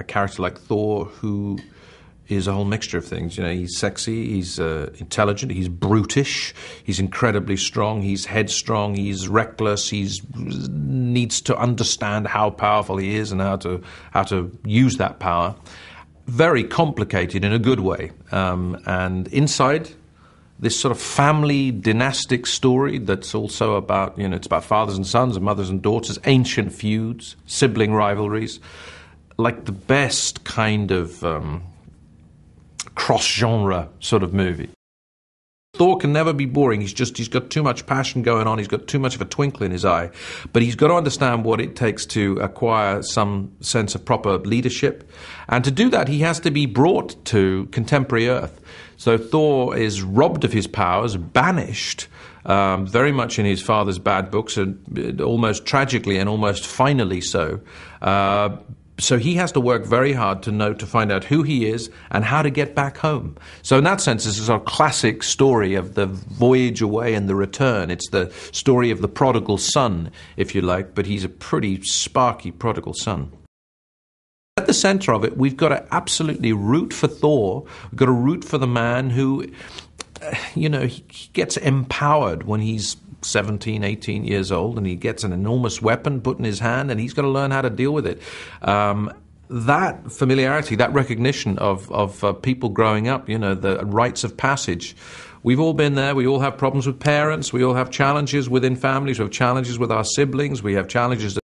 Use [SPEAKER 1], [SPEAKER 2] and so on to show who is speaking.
[SPEAKER 1] a character like Thor who is a whole mixture of things. You know, he's sexy, he's intelligent, he's brutish, he's incredibly strong, he's headstrong, he's reckless, needs to understand how powerful he is and how to use that power. Very complicated in a good way. And inside this sort of family dynastic story that's also about, you know, it's about fathers and sons and mothers and daughters, ancient feuds, sibling rivalries, like the best kind of cross-genre sort of movie. Thor can never be boring. He's got too much passion going on. He's got too much of a twinkle in his eye. But he's got to understand what it takes to acquire some sense of proper leadership. And to do that, he has to be brought to contemporary Earth. So Thor is robbed of his powers, banished, very much in his father's bad books, and almost tragically and almost finally so. So he has to work very hard to find out who he is and how to get back home. So in that sense, this is a classic story of the voyage away and the return. It's the story of the prodigal son, if you like, but he's a pretty sparky prodigal son. At the center of it, we've got to absolutely root for Thor. We've got to root for the man who, you know, he gets empowered when he's 17, 18 years old, and he gets an enormous weapon put in his hand, and he's got to learn how to deal with it. That familiarity, that recognition of people growing up, you know, the rites of passage. We've all been there. We all have problems with parents. We all have challenges within families. We have challenges with our siblings. We have challenges